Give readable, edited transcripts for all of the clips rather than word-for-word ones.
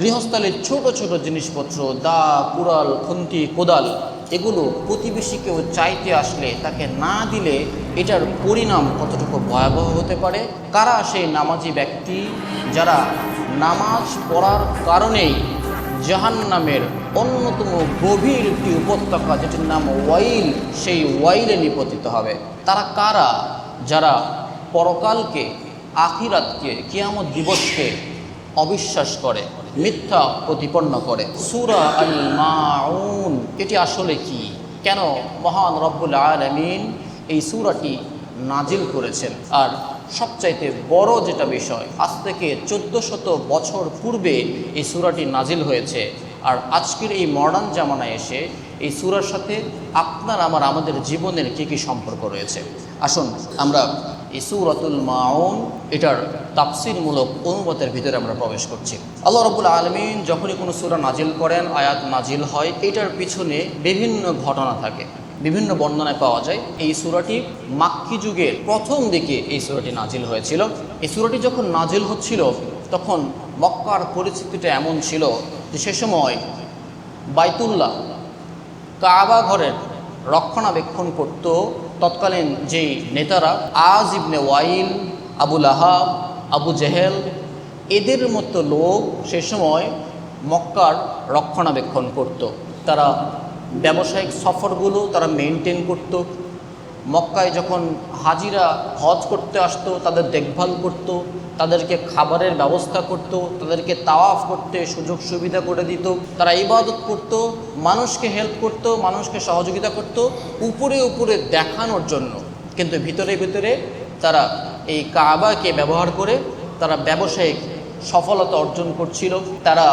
গৃহস্থালির ছোট ছোট জিনিসপত্র, দা, কুড়াল, খুন্তি, কোদাল, এগুলো প্রতিবেশী কেউ চাইতে আসলে তাকে না দিলে এটার পরিণাম কতটুকু ভয়াবহ হতে পারে। কারা সেই নামাজি ব্যক্তি যারা নামাজ পড়ার কারণেই জাহান্নামের অন্যতম গভীর একটি উপত্যকা যেটির নাম ওয়াইল, সেই ওয়াইলে নিপতিত হবে? তারা কারা? যারা পরকালকে, আখিরাতকে, কিয়ামত দিবসকে অবিশ্বাস করে, মিথ্যা প্রতিপন্ন করে। সূরা আল মাউন এটি আসলে কি? কেন মহান রব্বুল আলামিন এই সূরাটি নাজিল করেছেন? আর সবচাইতে বড় যেটা বিষয়, আজ থেকে 1400 বছর পূর্বে এই সূরাটি নাজিল হয়েছে। আর আজকের এই মডার্ন জামানায় এসে এই সূরার সাথে আপনার আমাদের জীবনের কী কী সম্পর্ক রয়েছে, আসুন আমরা এই সূরাতুল মাউন এটার তাফসীরমূলক অনুবাদের ভিতরে আমরা প্রবেশ করছি। আল্লাহ রাব্বুল আলামিন যখনই কোনো সূরা নাজিল করেন, আয়াত নাজিল হয়, এটার পিছনে বিভিন্ন ঘটনা থাকে, বিভিন্ন বর্ণনায় পাওয়া যায়। এই সূরাটি মাক্কি যুগের প্রথম দিকে এই সূরাটি নাজিল হয়েছিল। এই সূরাটি যখন নাজিল হচ্ছিল তখন মক্কার পরিস্থিতিটা এমন ছিল যে সে সময় বাইতুল্লাহ, কাবা ঘরের রক্ষণাবেক্ষণ করত তৎকালীন যেই নেতারা, আজ ইবনে ওয়াইল, আবু লাহাব, আবু জেহেল, এদের মতো লোক সে সময় মক্কার রক্ষণাবেক্ষণ করত। তারা ব্যবসায়িক সফরগুলো তারা মেনটেন করত। মক্কায় যখন হাজিরা হজ করতে আসতো তাদের দেখভাল করত, তাদেরকে খাবারের ব্যবস্থা করত, তাদেরকে তাওয়াফ করতে সুযোগ সুবিধা করে দিত, তারা ইবাদত করত, মানুষকে হেল্প করত, মানুষকে সহযোগিতা করত উপরে উপরে দেখানোর জন্য। কিন্তু ভিতরে ভিতরে তারা এই কাবাকে ব্যবহার করে তারা ব্যবসায়িক সফলতা অর্জন করছিল। তারা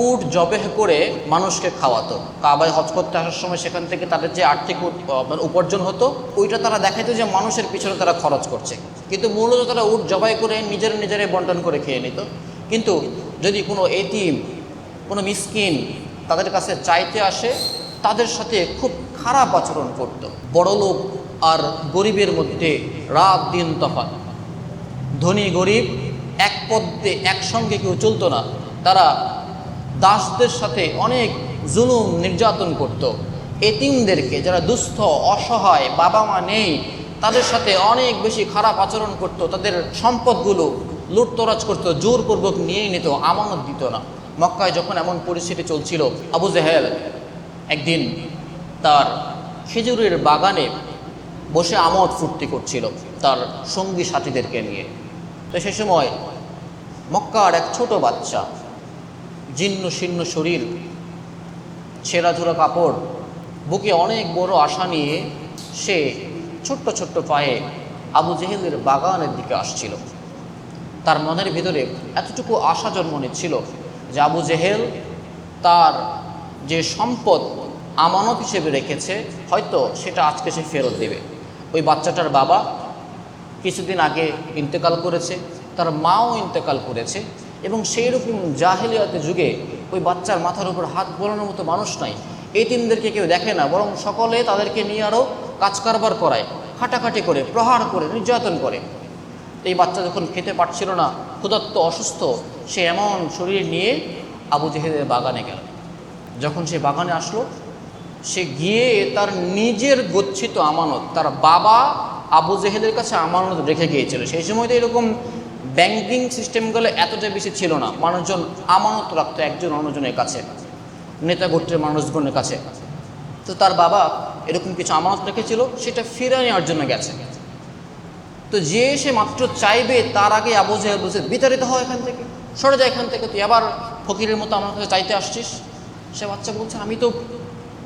উট জবেহ করে মানুষকে খাওয়াতো। কাবায় হজ করতে আসার সময় সেখান থেকে তাদের যে আর্থিক উপার্জন হতো ওইটা তারা দেখাইতো যে মানুষের পিছনে তারা খরচ করছে, কিন্তু মূলত তারা উট জবাই করে নিজেরাই বন্টন করে খেয়ে নিত। কিন্তু যদি কোনো এতিম, কোনো মিসকিন তাদের কাছে চাইতে আসে, তাদের সাথে খুব খারাপ আচরণ করত। বড়লোক আর গরিবের মধ্যে রাত দিন তফাৎ, ধনী গরিব এক পদ্মে একসঙ্গে কেউ চলতো না। তারা দাসদের সাথে অনেক জুলুম নির্যাতন করত। এতিমদেরকে, যারা দুস্থ অসহায়, বাবা মা নেই, তাদের সাথে অনেক বেশি খারাপ আচরণ করত। তাদের সম্পদগুলো লুটতরাজ করত, জোরপূর্বক নিয়ে নিত, আমানত দিত না। মক্কায় যখন এমন পরিস্থিতি চলছিল, আবু জেহেল একদিন তার খেজুরের বাগানে বসে আমোদ ফুর্তি করছিল তার সঙ্গী সাথীদেরকে নিয়ে। তো সে সময় মক্কার এক ছোট বাচ্চা, জীর্ণ শীর্ণ শরীর, ছেঁড়াঝুরা কাপড়, বুকে অনেক বড় আশা নিয়ে সে ছোট্ট ছোট্ট পায়ে আবু জেহেলের বাগানের দিকে আসছিল। তার মনের ভিতরে এতটুকু আশা জন্ম নিচ্ছিল যে আবু জেহেল তার যে সম্পদ আমানত হিসেবে রেখেছে হয়তো সেটা আজকে সে ফেরত দেবে। ওই বাচ্চাটার বাবা কিছুদিন আগে ইন্তেকাল করেছে, তার মাও ইন্তেকাল করেছে, এবং সেই রকম জাহেলিয়াতের যুগে ওই বাচ্চার মাথার উপর হাত বোলানোর মতো মানুষ নাই। এতিমদেরকে কেউ দেখে না, বরং সকলে তাদেরকে নিয়ে আরও কাজ কারবার করায়, খাটাখাটি করে, প্রহার করে, নির্যাতন করে। এই বাচ্চা যখন খেতে পারছিল না, ক্ষুধার্ত, অসুস্থ, সে এমন শরীর নিয়ে আবু জেহেলের বাগানে গেল। যখন সে বাগানে আসলো, সে গিয়ে তার নিজের গচ্ছিত আমানত তার বাবা আবু জেহেলের কাছে আমানত রেখে গিয়েছিল। সেই সময় তো এরকম ব্যাংকিং সিস্টেমগুলো এতটা বেশি ছিল না, মানুষজন আমানত রাখতো একজন অন্যজনের কাছে, নেতা গোত্রের মানুষজনের কাছে। তো তার বাবা এরকম কিছু আমানত রেখেছিল, সেটা ফিরে নেওয়ার জন্য গেছে। তো যে সে মাত্র চাইবে তার আগে আবু জেহেল বলছে, বিতাড়িত হয় এখান থেকে, সরে যায় এখান থেকে, তুই আবার ফকিরের মতো আমার কাছে চাইতে আসছিস। সে বাচ্চা বলছে, আমি তো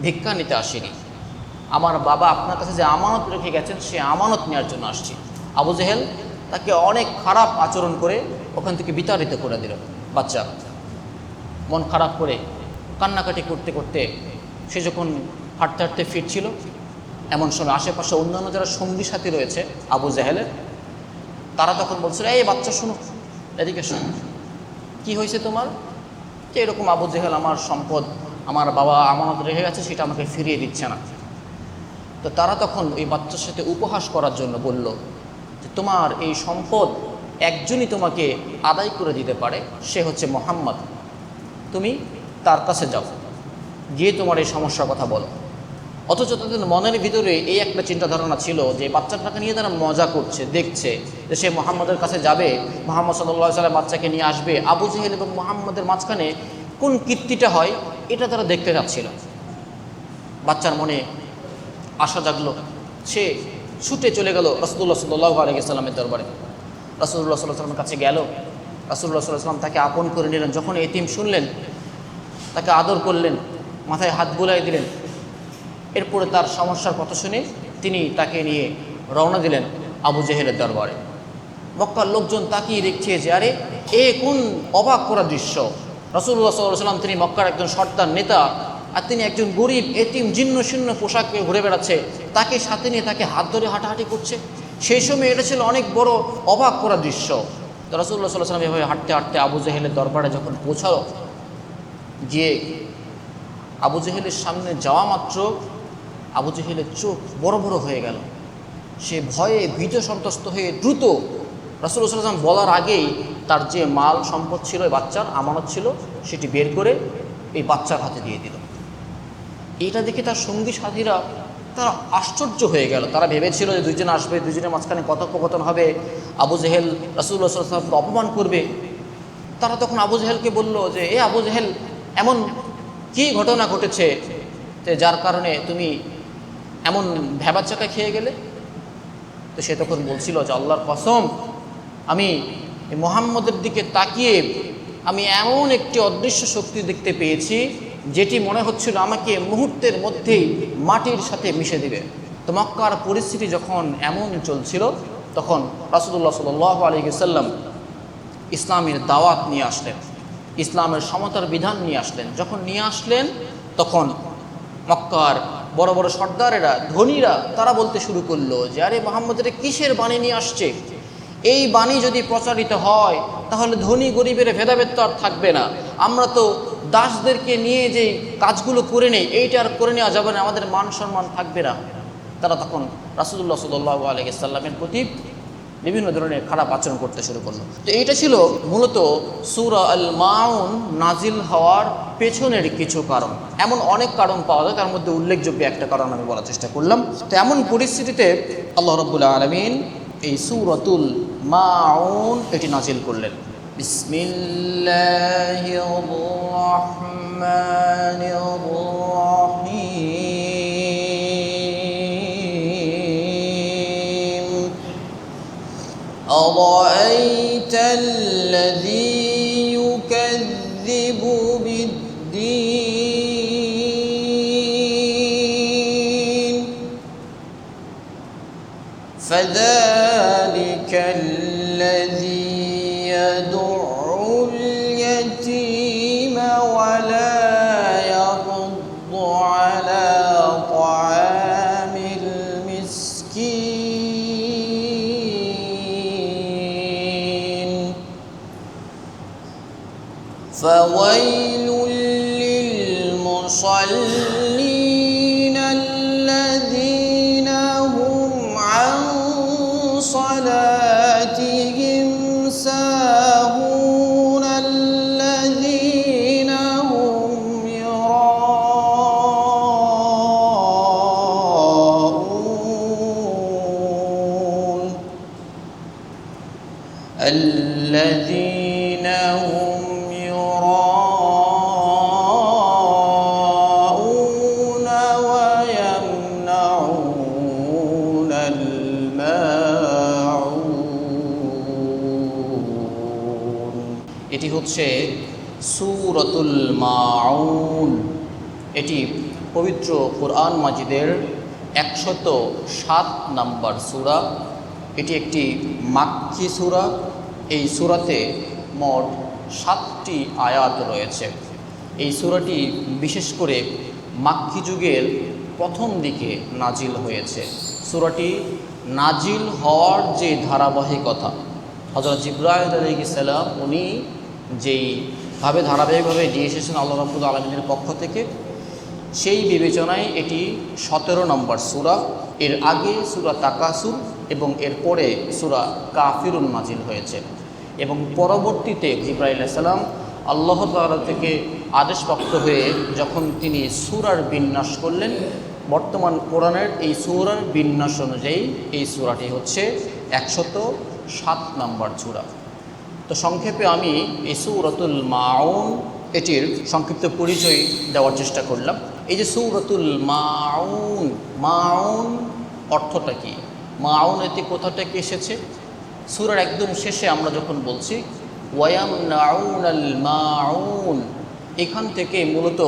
ভিক্ষা নিতে আসিনি, আমার বাবা আপনার কাছে যে আমানত রেখে গেছেন সে আমানত নেওয়ার জন্য আসছি। আবু জেহেল তাকে অনেক খারাপ আচরণ করে ওখান থেকে বিতাড়িত করে দিল। বাচ্চা মন খারাপ করে কান্নাকাটি করতে করতে সে যখন হাঁটতে হাঁটতে ফিরছিল, এমন সময় আশেপাশে অন্যান্য যারা সঙ্গী সাথী রয়েছে আবু জেহেলের, তারা তখন বলছিল, এই বাচ্চা শুনো, এদিকে শোনো, কী হয়েছে তোমার? যে এরকম আবু জেহেল আমার সম্পদ, আমার বাবা আমানত রেখে গেছে, সেটা আমাকে ফিরিয়ে দিচ্ছে না। তো তারা তখন ওই বাচ্চার সাথে উপহাস করার জন্য বলল যে তোমার এই সম্পদ একজনই তোমাকে আদায় করে দিতে পারে, সে হচ্ছে মুহাম্মদ। তুমি তার কাছে যাও, গিয়ে তোমার এই সমস্যার কথা বলো। অথচ তাদের মনের ভিতরে এই একটা চিন্তা ধারণা ছিল যে বাচ্চাটাকে নিয়ে তারা মজা করছে, দেখছে যে সে মুহাম্মদের কাছে যাবে, মুহাম্মদ সাল্লাল্লাহু আলাইহি ওয়াসাল্লাম বাচ্চাকে নিয়ে আসবে, আবু জেহেল এবং মুহাম্মদের মাঝখানে কোন কীর্তিটা হয় এটা তারা দেখতে যাচ্ছিল। বাচ্চার মনে আশা জাগলো, সে ছুটে চলে গেল রাসূলুল্লাহ সাল্লাল্লাহু আলাইহি ওয়াসাল্লামের দরবারে। রাসূলুল্লাহ সাল্লাল্লাহু আলাইহি ওয়াসাল্লামের কাছে গেল। রাসূলুল্লাহ সাল্লাল্লাহু আলাইহি ওয়াসাল্লাম তাকে আপন করে নিলেন। যখন এতিম শুনলেন, তাকে আদর করলেন, মাথায় হাত বুলাই দিলেন। এরপরে তার সমস্যার কথা শুনে তিনি তাকে নিয়ে রওনা দিলেন আবু জেহেলের দরবারে। মক্কার লোকজন তাকিয়ে দেখছে যে আরে এ কোন অবাক করা দৃশ্য। রাসূলুল্লাহ সাল্লাল্লাহু আলাইহি ওয়াসাল্লাম তিনি মক্কার একজন সর্দার নেতা, আর তিনি একজন গরিব এতিম জীর্ণ শীর্ণ পোশাকে ঘুরে বেড়াচ্ছে, তাকে সাথে নিয়ে তাকে হাত ধরে হাঁটাহাঁটি করছে। সেই সময় এটা ছিল অনেক বড় অবাক করা দৃশ্য। তো রাসূলুল্লাহ সাল্লাল্লাহু আলাইহি ওয়াসাল্লাম এভাবে হাঁটতে হাঁটতে আবু জেহেলের দরবারে যখন পৌঁছালো, গিয়ে আবু জেহেলের সামনে যাওয়া মাত্র আবু জেহেলের চোখ বড় বড় হয়ে গেল। সে ভয়ে ভীত সন্ত্রস্ত হয়ে দ্রুত রাসূলুল্লাহ সাল্লাল্লাহু আলাইহি ওয়াসাল্লাম বলার আগেই তার যে মাল সম্পদ ছিল, এই বাচ্চার আমানত ছিল, সেটি বের করে এই বাচ্চার হাতে দিয়ে দিল। এইটা দেখে তার সঙ্গী সাথীরা তারা আশ্চর্য হয়ে গেল। তারা ভেবেছিল যে দুইজন আসবে, দুইজনের মাঝখানে কথোপকথন হবে, আবু জেহেল রাসূলুল্লাহ সাল্লাল্লাহু আলাইহি ওয়াসাল্লামকে অপমান করবে। তারা তখন আবু জেহেলকে বলল যে এ আবু জেহেল, এমন কী ঘটনা ঘটেছে যে যার কারণে তুমি এমন ভ্যাবাচ্চাকা খেয়ে গেলে? তো সে তখন বলছিল যে আল্লাহর কসম, আমি মুহাম্মদের দিকে তাকিয়ে আমি এমন একটি অদৃশ্য শক্তি দেখতে পেয়েছি যেটি মনে হচ্ছিল আমাকে মুহূর্তের মধ্যেই মাটির সাথে মিশে দিবে। তো মক্কার পরিস্থিতি যখন এমন চলছিল, তখন রাসূলুল্লাহ সাল্লাল্লাহু আলাইহি ওয়াসাল্লাম ইসলামের দাওয়াত নিয়ে আসলেন, ইসলামের সমতার বিধান নিয়ে আসলেন। যখন নিয়ে আসলেন, তখন মক্কার বড় বড় সর্দারেরা, ধনীরা, তারা বলতে শুরু করলো যে আরে মুহাম্মদের কিসের বাণী নিয়ে আসছে? এই বাণী যদি প্রচারিত হয় তাহলে ধনী গরিবের ভেদাভেদ তো আর থাকবে না। আমরা তো দাসদেরকে নিয়ে যে কাজগুলো করে নেই, এইটা আর করে নেওয়া যাবে না, আমাদের মান সম্মান থাকবে না। তারা তখন রাসূলুল্লাহ সাল্লাল্লাহু আলাইহি ওয়াসাল্লামের প্রতি বিভিন্ন ধরনের খারাপ আচরণ করতে শুরু করলো। তো এইটা ছিল মূলত সূরা আল মাউন নাজিল হওয়ার পেছনের কিছু কারণ। এমন অনেক কারণ পাওয়া যায়, তার মধ্যে উল্লেখযোগ্য একটা কারণ আমি বলার চেষ্টা করলাম। তো এমন পরিস্থিতিতে আল্লাহ রাব্বুল আলামিন এই সূরাতুল মাউন এটি নাজিল করলেন। বিসমিল্লাহির রাহমানির রাহিম। أرأيت الذي يكذب بالدين فذلك الذي يدع اليتيم ولا يحض على طعام المسكين فويل للمصلين الذين هم عن صلاتهم ساهون الذين هم يراءون الذين هم يراءون ويمنعون الماعون। এটি হচ্ছে সূরাতুল মাউন। এটি পবিত্র কোরআন মাজিদের 107 নম্বর সূরা। এটি একটি মাক্কি সূরা। এই সূরাতে মোট 7টি আয়াত রয়েছে। এই সূরাটি বিশেষ করে মাক্কি যুগের প্রথম দিকে নাজিল হয়েছে। সূরাটি নাজিল হওয়ার যে ধারাবাহিকতা, হযরত জিবরাইল আলাইহিস সালাম উনি যেইভাবে ধারাবাহিকভাবে দিয়ে এসেছেন আল্লাহ রাব্বুল আলামিনের পক্ষ থেকে, সেই বিবেচনায় এটি 17 নম্বর সূরা। এর আগে সূরা তাকাসুর এবং এরপরে সূরা কাফিরুন নাজিল হয়েছে, এবং পরবর্তীতে জিবরাইল আলাইহিস সালাম আল্লাহ তাআলা থেকে আদেশপ্রাপ্ত হয়ে যখন তিনি সূরার বিন্যাস করলেন, বর্তমান কোরআনের এই সূরার বিন্যাস অনুযায়ী এই সূরাটি হচ্ছে 107 নম্বর সূরা। তো সংক্ষেপে আমি এই সূরাতুল মাউন এটির সংক্ষিপ্ত পরিচয় দেওয়ার চেষ্টা করলাম। এই যে সূরাতুল মাউন, মাউন অর্থটা কী, মাউন এতে কোথা থেকে এসেছে? সূরার একদম শেষে আমরা যখন বলছি ওয়ায়ামনাউনাল মাউন, এখান থেকে মূলত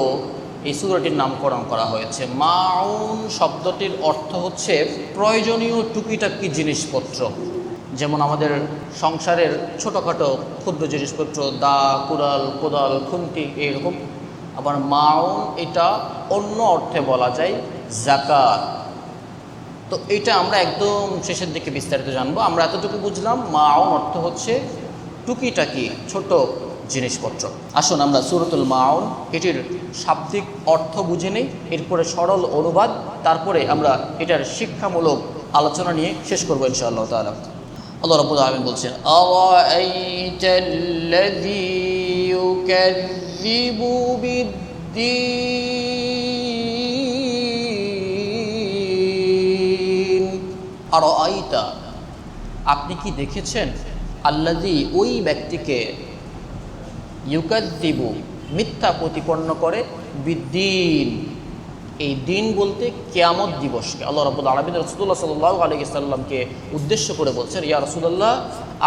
এই সূরাটির নামকরণ করা হয়েছে। মাউন শব্দটির অর্থ হচ্ছে প্রয়োজনীয় টুকিটাকি জিনিসপত্র, যেমন আমাদের সংসারের ছোটোখাটো ক্ষুদ্র জিনিসপত্র, দা, কুড়াল, কোদাল, খুন্তি, এরকম। আবার মাউন এটা অন্য অর্থে বলা যায় যাকাত। তো এটা আমরা একদম শেষের দিকে বিস্তারিত জানবো। আমরা এতটুকু বুঝলাম মাউন অর্থ হচ্ছে টুকিটাকি ছোট জিনিসপত্র। আসুন আমরা সূরাতুল মাউন এটির শাব্দিক অর্থ বুঝে নিই, এরপরে সরল অনুবাদ, তারপরে আমরা এটার শিক্ষামূলক আলোচনা নিয়ে শেষ করবো ইনশাআল্লাহ তাআলা। আল্লাহ রাব্বুল আলামিন বলছেন, আরাআইতাল্লাযী ইউকাযযিবু বিদ্দীন। আরাআইতা, আপনি কি দেখেছেন? আল্লাযী, ওই ব্যক্তিকে, ইউকাযযিবু, মিথ্যা প্রতিপন্ন করে, বিদ্দীন, এই দিন বলতে কিয়ামত দিবসকে। আল্লাহ রাব্বুল আলামিন রাসূলুল্লাহ সাল্লাল্লাহু আলাইহি সাল্লামকে উদ্দেশ্য করে বলছেন, ইয়া রাসূলুল্লাহ,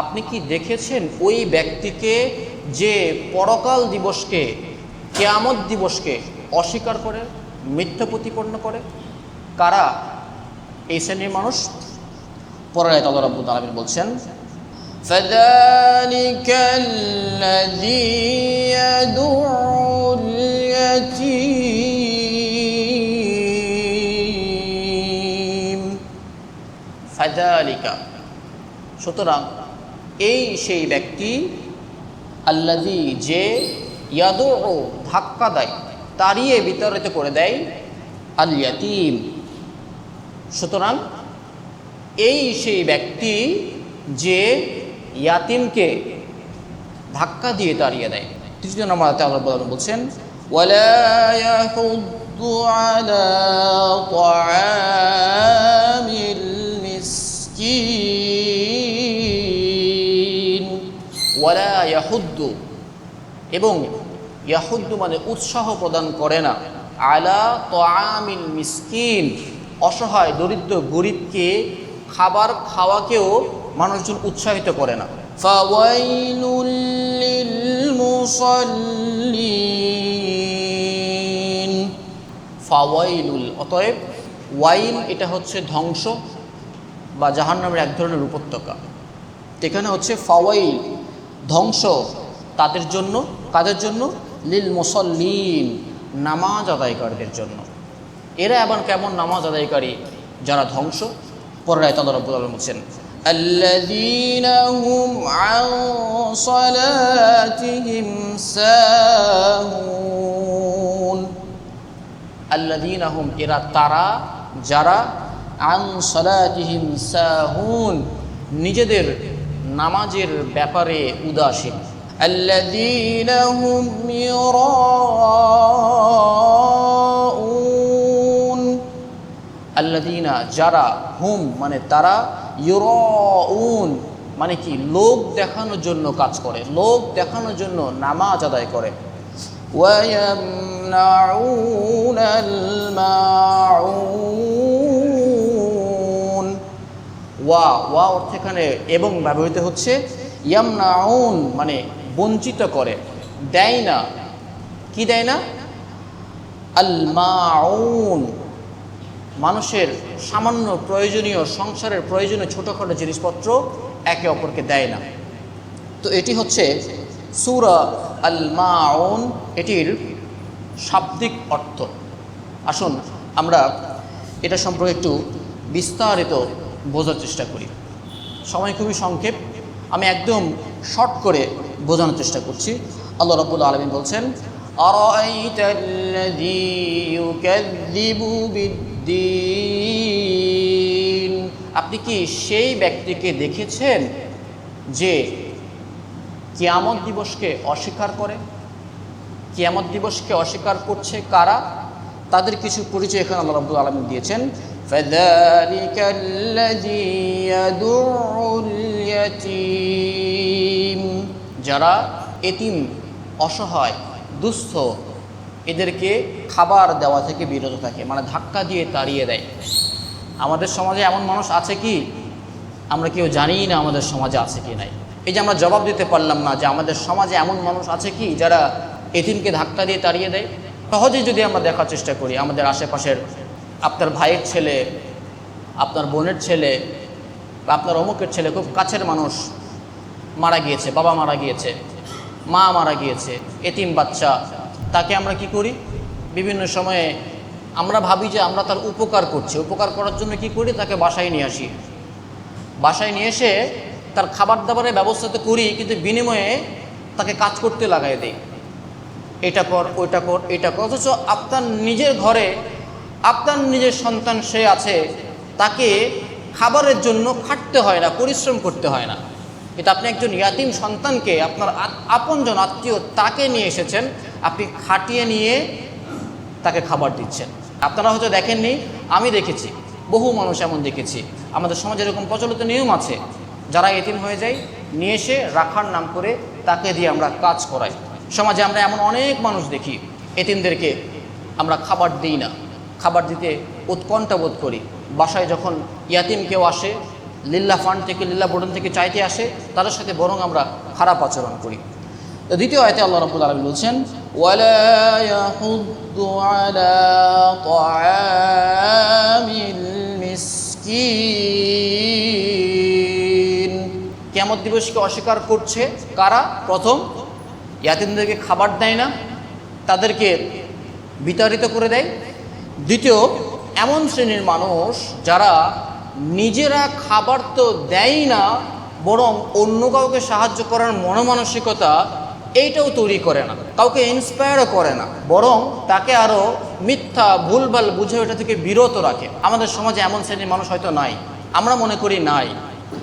আপনি কি দেখেছেন ওই ব্যক্তিকে যে পরকাল দিবসকে, কিয়ামত দিবসকে অস্বীকার করে, মিথ্যা প্রতিপন্ন করে? কারা এই শ্রেণীর মানুষ? পরের আয়াতে আল্লাহ রাব্বুল আলামিন বলছেন, فَذَلِكَ الَّذِي يَدُعُّ الْيَتِيمَ। ফাযালিকা, সুতরাং এই সেই ব্যক্তি, আল্লাযী, যে, ইয়াদুউ, ধাক্কা দেয়, তাড়িয়ে বিতাড়িত করে দেয়, আল ইয়াতীম, সুতরাং এই সেই ব্যক্তি যে ইয়াতিমকে ধাক্কা দিয়ে তাড়িয়ে দেয়। তৃতীয় নম্বর আয়াতে আল্লাহ বলছেন, ওয়ালা ইয়াহুদ্দু আলা তাআমিল মিসকিন। ওয়ালা ইয়াহুদ্দু, এবং ইয়াহুদ্দু মানে উৎসাহ প্রদান করে না, আলা তাআমিল মিসকিন, অসহায় দরিদ্র গরিবকে খাবার খাওয়াকেও মানুষজন উৎসাহিত করে না। ফাওয়াইলুল লিল মুসাল্লিন। ফাওয়াইলুল, অতএব ওয়াইল এটা হচ্ছে ধ্বংস বা জাহান্নামের এক ধরনের উপত্যকা। এখানে হচ্ছে ফাওয়াইল, ধ্বংস তাদের জন্য, কাদের জন্য? লিল মুসাল্লিন, নামাজ আদায়কারীদের জন্য। এরা আবার কেমন নামাজ আদায়কারী যারা ধ্বংস? পরের আয়াতে আল্লাহ রাব্বুল আলামিন বলছেন, আল্লাযীনা হুম আন সালাতিহিম সাহুন। আল্লাযীনা হুম, এরা তারা যারা, আন সালাতিহিম সাহুন, নিজেদের নামাজের ব্যাপারে উদাসীন। আল্লাযীনা হুম ইউরাউন। আল্লাযীনা, যারা, হুম মানে তারা, ইউরাউন মানে কি? লোক দেখানোর জন্য কাজ করে, লোক দেখানোর জন্য নামাজ আদায় করে। ওয়ায়ামনাউনাল মাউন। ওয়া অর্থ এখানে এবং ব্যবহৃত হচ্ছে। ইয়ামনাউন মানে বঞ্চিত করে, দেয় না। কি দেয় না? আল মাউন, মানুষের সামান্য প্রয়োজনীয়, সংসারের প্রয়োজনীয় ছোটোখাটো জিনিসপত্র একে অপরকে দেয় না। তো এটি হচ্ছে সূরা আল মাউন, এটির শাব্দিক অর্থ। আসুন আমরা এটা সম্পর্কে একটু বিস্তারিত বোঝার চেষ্টা করি। সময় খুবই সংক্ষেপ, আমি একদম শর্ট করে বোঝানোর চেষ্টা করছি। আল্লাহ রাব্বুল আলামিন বলছেন, আরাআইতাল্লাযী ইউকাযযিবু বিদ্দীন। আপনি কি সেই ব্যক্তিকে দেখেছেন যে কিয়ামত দিবসকে অস্বীকার করে? কিয়ামত দিবসকে অস্বীকার করছে কারা, তাদের কিছু পরিচয় এখানে আল্লাহ রাব্বুল আলামিন দিয়েছেন। ফাযালিকাল্লাযী ইয়াদুউল ইয়াতীম, যারা এতিম, অসহায়, দুস্থ, এদেরকে খাবার দেওয়া থেকে বিরত থাকে, মানে ধাক্কা দিয়ে তাড়িয়ে দেয়। আমাদের সমাজে এমন মানুষ আছে কি? আমরা কেউ জানিই না আমাদের সমাজে আছে কি নাই। এই যে আমরা জবাব দিতে পারলাম না যে আমাদের সমাজে এমন মানুষ আছে কি যারা এতিমকে ধাক্কা দিয়ে তাড়িয়ে দেয়। সহজেই যদি আমরা দেখার চেষ্টা করি, আমাদের আশেপাশের আপনার ভাইয়ের ছেলে, আপনার বোনের ছেলে বা আপনার অমুকের ছেলে, খুব কাছের মানুষ মারা গিয়েছে, বাবা মারা গিয়েছে, মা মারা গিয়েছে, এতিম বাচ্চা, তাকে আমরা কি করি? বিভিন্ন সময়ে আমরা ভাবি যে আমরা তার উপকার করছি, উপকার করার জন্য কি করি? তাকে বাসায় নিয়ে আসি, বাসায় নিয়ে এসে তার খাবার দাবারের ব্যবস্থা তো করি, কিন্তু বিনিময়ে তাকে কাজ করতে লাগাই দেই, এটা কর, ওইটা কর, এটা কর। অথচ আপনার নিজের ঘরে আপনার নিজের সন্তান সে আছে, তাকে খাবারের জন্য খাটতে হয় না, পরিশ্রম করতে হয় না। কিন্তু আপনি একজন ইয়াতিম সন্তানকে, আপনার আপনজন আত্মীয়, তাকে নিয়ে এসেছেন, আপনি খাটিয়ে নিয়ে তাকে খাবার দিচ্ছেন। আপনারা হয়তো দেখেননি, আমি দেখেছি, বহু মানুষ এমন দেখেছি। আমাদের সমাজে এরকম প্রচলিত নিয়ম আছে, যারা এতিম হয়ে যায় নিয়ে এসে রাখার নাম করে তাকে দিয়ে আমরা কাজ করাই। সমাজে আমরা এমন অনেক মানুষ দেখি, এতিমদেরকে আমরা খাবার দিই না, খাবার দিতে উৎকণ্ঠা বোধ করি। বাসায় যখন ইয়াতিম কেউ আসে, লিল্লা ফান্ড থেকে, লিল্লা বোর্ডন থেকে চাইতে আসে, তাদের সাথে বরং আমরা খারাপ আচরণ করি। তো দ্বিতীয় আয়াতে আল্লাহ রাব্বুল আলামিন বলছেন, ওয়ালা ইয়াহুদ্দু আলা তাআমিল মিসকিন। কিয়ামত দিবসকে অস্বীকার করছে কারা? প্রথম, ইয়াতিমদেরকে খাবার দেয় না, তাদেরকে বিতাড়িত করে দেয়। দ্বিতীয়, এমন শ্রেণীর মানুষ যারা নিজেরা খাবার তো দেয় না, বরং অন্য কাউকে সাহায্য করার মনোমানসিকতা এইটাও তৈরি করে না, কাউকে ইন্সপায়ারও করে না, বরং তাকে আরও মিথ্যা ভুলভাল বুঝে ওটা থেকে বিরত রাখে। আমাদের সমাজে এমন শ্রেণীর মানুষ হয়তো নাই, আমরা মনে করি নাই।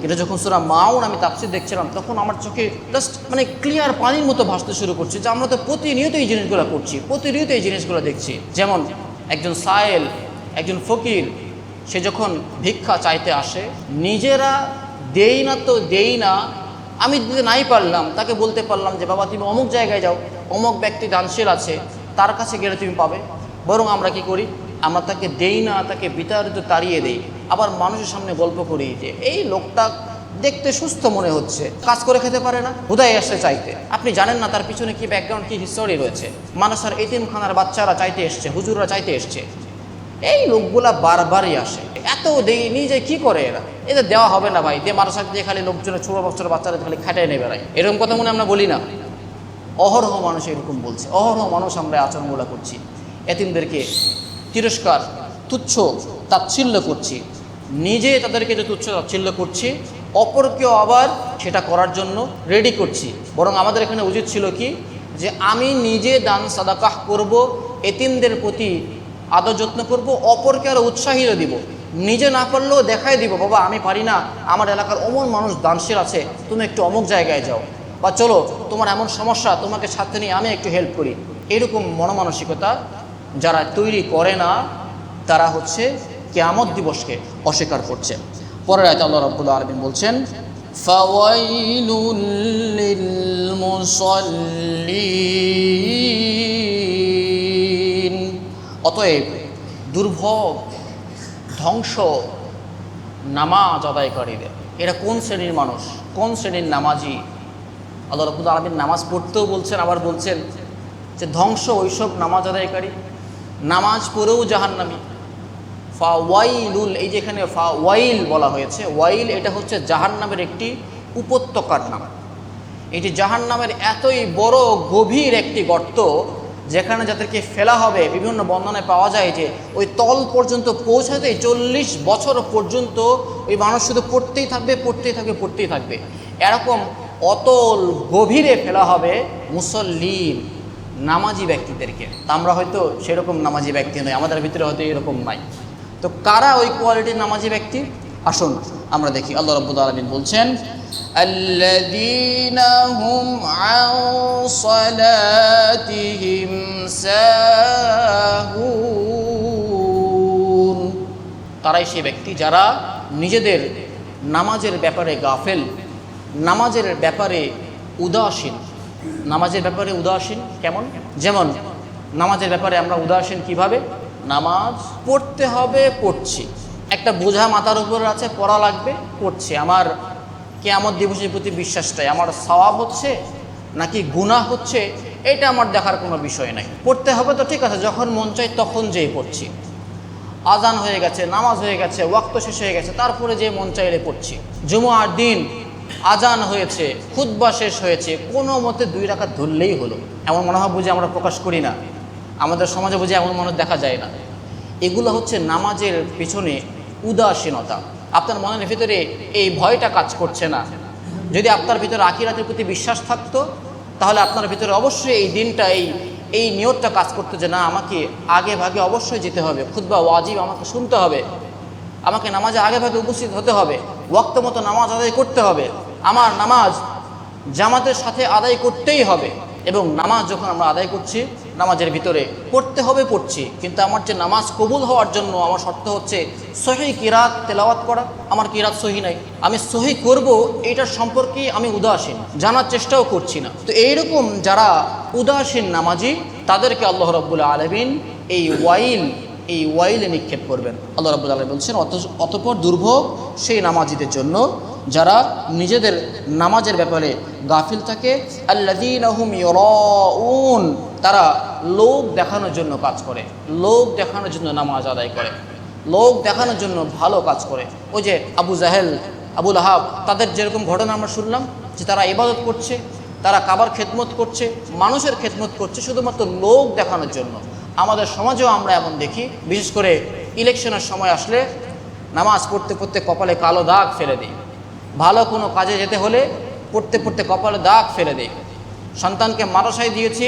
এটা যখন সূরা মাউন আমি তাফসীর দেখছিলাম, তখন আমার চোখে জাস্ট মানে ক্লিয়ার পানির মতো ভাসতে শুরু করছে যে আমরা তো প্রতিনিয়ত এই জিনিসগুলো করছি, প্রতিনিয়ত এই জিনিসগুলো দেখছি। যেমন একজন সায়েল, একজন ফকির, সে যখন ভিক্ষা চাইতে আসে, নিজেরা দেই না তো দেই না, আমি দিতে নাই পারলাম, তাকে বলতে পারলাম যে বাবা তুমি অমুক জায়গায় যাও, অমুক ব্যক্তি দানশীল আছে, তার কাছে গেলে তুমি পাবে। বরং আমরা কি করি? আমরা তাকে দেই না, তাকে বিতাড়িত তাড়িয়ে দেই। আবার মানুষের সামনে গল্প করি যে এই লোকটা দেখতে সুস্থ মনে হচ্ছে, কাজ করে খেতে পারে না, হুদায় আসছে চাইতে। আপনি জানেন না তার পিছনে কি ব্যাকগ্রাউন্ড, কি হিস্টোরি রয়েছে। মানুষের এতিমখানার বাচ্চারা চাইতে এসছে, হুজুররা চাইতে এসছে, এই লোকগুলা বারবারই আসে। এত দেয়নি যে কি করে এরা, এদের দেওয়া হবে না ভাই, দিয়ে মাদ্রাসা দিয়ে খালি লোকজনের ছোটো বছর বাচ্চারা খালি খাটায় নেবে বেড়ায়, এরকম কথা মনে আমরা বলি না? অহরহ মানুষ এরকম বলছে, অহরহ মানুষ আমরা আচরণগুলো করছি। এতিমদেরকে তিরস্কার, তুচ্ছ তাচ্ছিল্য করছি, নিজে তাদেরকে যে তুচ্ছ তাচ্ছিল্য করছি, অপরকেও আবার সেটা করার জন্য রেডি করছি। বরং আমাদের এখানে উচিত ছিল কি, যে আমি নিজে দান সাদাকাহ করব, এতিমদের প্রতি আদর যত্ন করব, অপরকে আরও উৎসাহিত দিব, নিজে না পারলেও দেখাই দিব, বাবা আমি পারি না, আমার এলাকার অমন মানুষ দানশীল আছে, তুমি একটু অমুক জায়গায় যাও, বা চলো তোমার এমন সমস্যা, তোমাকে সাথে নিয়ে আমি একটু হেল্প করি। এরকম মনমানসিকতা যারা তৈরি করে না, তারা হচ্ছে কিয়ামত দিবসকে অস্বীকার করছে। পরের আয়াতে আল্লাহ রাব্বুল আলামিন বলছেন, ফাওয়াইলুল লিল মুসাল্লিন। অতএব দুর্ভোগ, ধ্বংস নামাজ আদায়কারীদের। এরা কোন শ্রেণীর মানুষ, কোন শ্রেণীর নামাজি? আল্লাহ রাব্বুল আলামিন নামাজ পড়তেও বলছেন, আবার বলছেন যে ধ্বংস ওইসব নামাজ আদায়কারী, নামাজ পড়েও জাহান্নামী। ফাওয়াইলুল, এই যে এখানে ফাওয়াইল বলা হয়েছে, ওয়াইল এটা হচ্ছে জাহান্নামের একটি উপত্যকার নাম। এটি জাহান্নামের এতই বড় গভীর একটি গর্ত, যেখানে যাদেরকে ফেলা হবে, বিভিন্ন বর্ণনায় পাওয়া যায় যে ওই তল পর্যন্ত পৌঁছাতে 40 বছর পর্যন্ত ওই মানুষ শুধু পড়তেই থাকবে, পড়তেই থাকবে, পড়তেই থাকবে। এরকম অতল গভীরে ফেলা হবে মুসল্লিন, নামাজি ব্যক্তিদেরকে। তা আমরা হয়তো সেরকম নামাজি ব্যক্তি নই, আমাদের ভিতরে হয়তো এরকম নাই। তো কারা ওই কোয়ালিটির নামাজি ব্যক্তি? আসুন আমরা দেখি। আল্লাহ রাব্বুল আলামিন বলছেন, আল্লাযীনা হুম আন সালাতিহিম সাহুন, তারাই সেই ব্যক্তি যারা নিজেদের নামাজের ব্যাপারে গাফেল, নামাজের ব্যাপারে উদাসীন। নামাজের ব্যাপারে উদাসীন কেমন? যেমন নামাজের ব্যাপারে আমরা উদাসীন কিভাবে? নামাজ পড়তে হবে, পড়ছি, একটা বোঝা মাথার উপর আছে, পড়া লাগবে, পড়ছি। আমার কিয়ামত দিবসের প্রতি বিশ্বাসটাই, আমার সওয়াব হচ্ছে নাকি গুনাহ হচ্ছে এটা আমার দেখার কোনো বিষয় নাই। পড়তে হবে তো ঠিক আছে, যখন মন চাই তখন যেয়ে পড়ছি। আজান হয়ে গেছে, নামাজ হয়ে গেছে, ওয়াক্ত শেষ হয়ে গেছে, তারপরে যে মন চাইলে পড়ছি। জুমার দিন আজান হয়েছে, খুতবা শেষ হয়েছে, কোনো মতে 2 রাকাত ধরলেই হলো, এমন মনোভাব বুঝে আমরা প্রকাশ করি না। আমাদের সমাজে বুঝে এমন মনে দেখা যায় না। এগুলো হচ্ছে নামাজের পিছনে উদাসীনতা। আপনার মনের ভিতরে এই ভয়টা কাজ করছে না। যদি আপনার ভিতরে আখিরাতের প্রতি বিশ্বাস থাকতো, তাহলে আপনার ভিতরে অবশ্যই এই দিনটা এই নিয়তটা কাজ করতো যে না, আমাকে আগে ভাগে অবশ্যই যেতে হবে, খুতবা ওয়াজিব আমাকে শুনতে হবে, আমাকে নামাজে আগে ভাগে উপস্থিত হতে হবে, ওয়াক্ত মতো নামাজ আদায় করতে হবে, আমার নামাজ জামাতের সাথে আদায় করতেই হবে। এবং নামাজ যখন আমরা আদায় করছি, নামাজের ভিতরে পড়তে হবে, পড়ছি, কিন্তু আমার যে নামাজ কবুল হওয়ার জন্য আমার শর্ত হচ্ছে সহি কিরাত তেলাওয়াত করা। আমার কিরাত সহি নাই, আমি সহি করব এটার সম্পর্কে আমি উদাসীন, জানার চেষ্টাও করছি না। তো এইরকম যারা উদাসীন নামাজি, তাদেরকে আল্লাহ রাব্বুল আলামিন এই ওয়াইলে নিক্ষেপ করবেন। আল্লাহ রাব্বুল আলামিন বলছেন, অতঃপর দুর্ভোগ সেই নামাজিদের জন্য যারা নিজেদের নামাজের ব্যাপারে গাফিল থাকে। আল্লাযীনা হুম ইউরাউন, তারা লোক দেখানোর জন্য কাজ করে, লোক দেখানোর জন্য নামাজ আদায় করে, লোক দেখানোর জন্য ভালো কাজ করে। ওই যে আবু জাহেল, আবু লাহাব, তাদের যেরকম ঘটনা আমরা শুনলাম যে তারা ইবাদত করছে, তারা কাবার খেদমত করছে, মানুষের খেদমত করছে শুধুমাত্র লোক দেখানোর জন্য। আমাদের সমাজেও আমরা এমন দেখি, বিশেষ করে ইলেকশনের সময় আসলে নামাজ পড়তে পড়তে কপালে কালো দাগ ফেলে দেয়। ভালো কোনো কাজে যেতে হলে পড়তে পড়তে কপালে দাগ ফেলে দেয়। সন্তানকে মাদ্রাসায় দিয়েছি,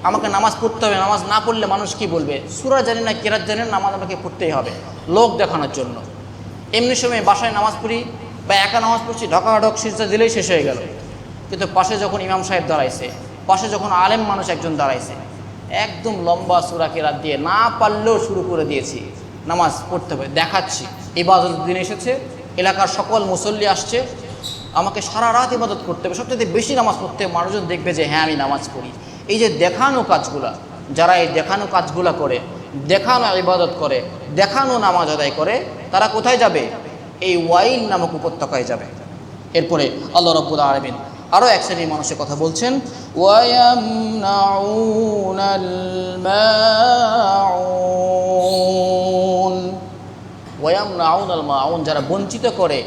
আমাকে নামাজ পড়তে হবে, নামাজ না পড়লে মানুষ কি বলবে, সূরা জানি না কিরাত জানি না, নামাজ আমাকে পড়তেই হবে, লোক দেখানোর জন্য। এমনি সময় বাসায় নামাজ পড়ি বা একা নামাজ পড়ছি, ঢকাঢক সিজদা দিলেই শেষ হয়ে গেল। কিন্তু পাশে যখন ইমাম সাহেব দাঁড়াইছে, পাশে যখন আলেম মানুষ একজন দাঁড়াইছে, একদম লম্বা সূরা কিরাত দিয়ে না পারলেও শুরু করে দিয়েছি, নামাজ পড়তে হবে, দেখাচ্ছি ইবাদতের দিন এসেছে, এলাকার সকল মুসল্লি আসছে, আমাকে সারা রাত ইবাদত করতে হবে, সবচেয়ে বেশি নামাজ পড়তে হবে, মানুষজন দেখবে যে হ্যাঁ আমি নামাজ পড়ি। এই যে দেখানো কাজগুলা, যারা এই দেখানো কাজগুলা করে, দেখানো ইবাদত করে, দেখানো নামাজ আদায় করে, তারা কোথায় যাবে? এই ওয়াইল নামক উপত্যকায় যাবে। এরপরে আল্লাহ রাব্বুল আলামিন আরও এক শ্রেণীর মানুষের কথা বলছেন, ওয়ায়ামনাউনাল মাউন, ওয়ায়ামনাউনাল মাউন, যারা বঞ্চিত করে,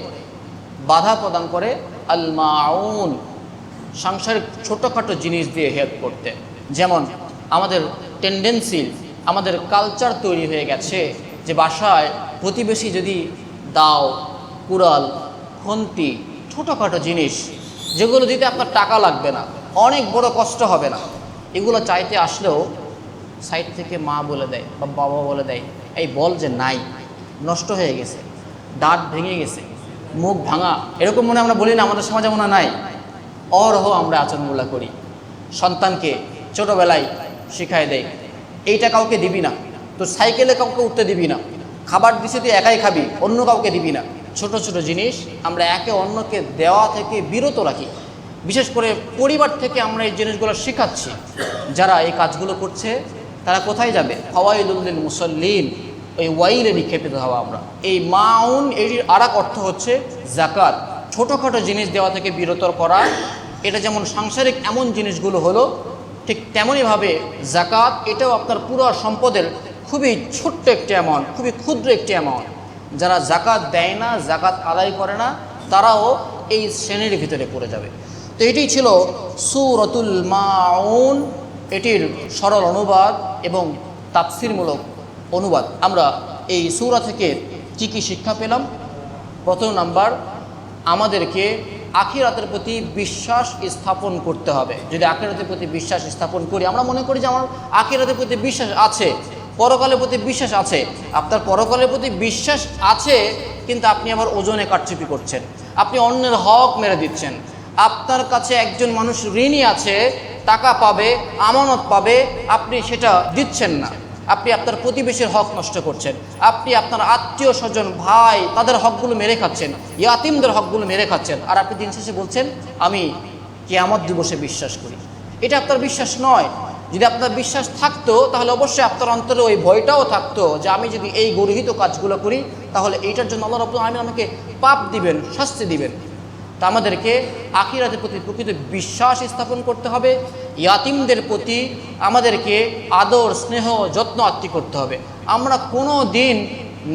বাধা প্রদান করে, আল মাউন, সাংসারিক ছোটোখাটো জিনিস দিয়ে হেল্প করতে। যেমন আমাদের টেন্ডেন্সি, আমাদের কালচার তৈরি হয়ে গেছে যে বাসায় প্রতিবেশী যদি দাও, কুড়াল, খন্তি, ছোটোখাটো জিনিস যেগুলো দিতে আপনার টাকা লাগবে না, অনেক বড় কষ্ট হবে না, এগুলো চাইতে আসলেও সাইড থেকে মা বলে দেয় বা বাবা বলে দেয়, এই বল যে নাই, নষ্ট হয়ে গেছে, দাঁত ভেঙে গেছে, মুখ ভাঙা, এরকম মনে আমরা বলি না? আমাদের সমাজে মনে নাই? অরহ আমরা আচরণগুলো করি। সন্তানকে ছোটোবেলায় শিখায় দেয় এইটা কাউকে দিবি না, তো সাইকেলে কাউকে উঠতে দিবি না, খাবার দিছে তুই একাই খাবি, অন্য কাউকে দিবি না। ছোট ছোট জিনিস আমরা একে অন্যকে দেওয়া থেকে বিরত রাখি। বিশেষ করে পরিবার থেকে আমরা এই জিনিসগুলো শেখাচ্ছি। যারা এই কাজগুলো করছে তারা কোথায় যাবে? ফাওয়াইলুল লিল মুসাল্লিন, ওই ওয়াইলে নিক্ষেপিত হওয়া আমরা। এই মাউন, এর আরেক অর্থ হচ্ছে জাকাত, ছোটোখাটো জিনিস দেওয়া থেকে বিরত করা। এটা যেমন সাংসারিক এমন জিনিসগুলো হলো, ঠিক তেমনইভাবে জাকাত, এটাও আপনার পুরো সম্পদের খুবই ছোট্ট একটি অ্যামাউন্ট, খুবই ক্ষুদ্র একটি অ্যামাউন্ট। যারা জাকাত দেয় না, জাকাত আদায় করে না, তারাও এই শ্রেণীর ভিতরে পড়ে যাবে। তো এটি ছিল সূরাতুল মাউন, এটির সরল অনুবাদ এবং তাফসীরমূলক অনুবাদ। আমরা এই সূরা থেকে কী কী শিক্ষা পেলাম? প্রথম নাম্বার, আমাদেরকে আখিরাতের প্রতি বিশ্বাস স্থাপন করতে হবে। যদি আখিরাতের প্রতি বিশ্বাস স্থাপন করি, আমরা মনে করি যে আমার আখিরাতের প্রতি বিশ্বাস আছে, পরকালের প্রতি বিশ্বাস আছে। আপনার পরকালের প্রতি বিশ্বাস আছে, কিন্তু আপনি আবার ওজনে কারচুপি করছেন, আপনি অন্যের হক মেরে দিচ্ছেন। আপনার কাছে একজন মানুষ ঋণী আছে, টাকা পাবে, আমানত পাবে, আপনি সেটা দিচ্ছেন না। আপনি আপনার প্রতিবেশীর হক নষ্ট করছেন, আপনি আপনার আত্মীয় স্বজন ভাই তাদের হকগুলো মেরে খাচ্ছেন, ইয়াতিমদের হকগুলো মেরে খাচ্ছেন। আর আপনি দিন শেষে বলছেন আমি কিয়ামত দিবসে বিশ্বাস করি। এটা আপনার বিশ্বাস নয়। যদি আপনার বিশ্বাস থাকতো তাহলে অবশ্যই আপনার অন্তরে ওই ভয়টাও থাকতো যে আমি যদি এই গর্হিত কাজগুলো করি তাহলে এইটার জন্য আল্লাহ রাব্বুল আলামিন আমাকে পাপ দিবেন, শাস্তি দিবেন। তা আমাদেরকে আখিরাতের প্রতি প্রকৃত বিশ্বাস স্থাপন করতে হবে। ইয়াতিমদের প্রতি আমাদেরকে আদর স্নেহ যত্ন আত্মি করতে হবে। আমরা কোনো দিন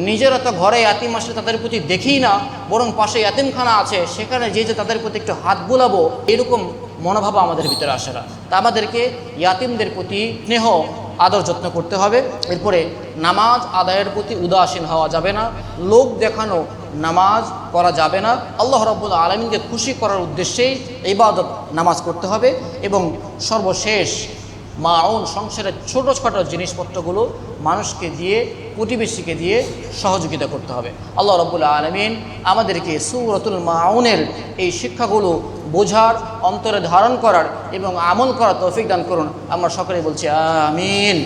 নিজেরা তো ঘরে ইয়াতিম আসলে তাদের প্রতি দেখি না, বরং পাশে ইয়াতিমখানা আছে সেখানে যে তাদের প্রতি একটু হাত বুলাবো, এরকম মনোভাব আমাদের ভিতরে আসে না। তা আমাদেরকে ইয়াতিমদের প্রতি স্নেহ আদর যত্ন করতে হবে। এরপরে নামাজ আদায়ের প্রতি উদাসীন হওয়া যাবে না, লোক দেখানো নামাজ করা যাবে না। আল্লাহ রাব্বুল আলামিনকে খুশি করার উদ্দেশ্যেই ইবাদত নামাজ করতে হবে। এবং সর্বশেষ মাউন, সংসারের ছোট ছোট জিনিসপত্রগুলো মানুষকে দিয়ে, প্রতিবেশীকে দিয়ে সহযোগিতা করতে হবে। আল্লাহ রাব্বুল আলামিন আমাদেরকে সূরাতুল মাউনের এই শিক্ষাগুলো বোঝার, অন্তরে ধারণ করার এবং আমল করার তৌফিক দান করুন। আমরা সকলেই বলছি আমিন।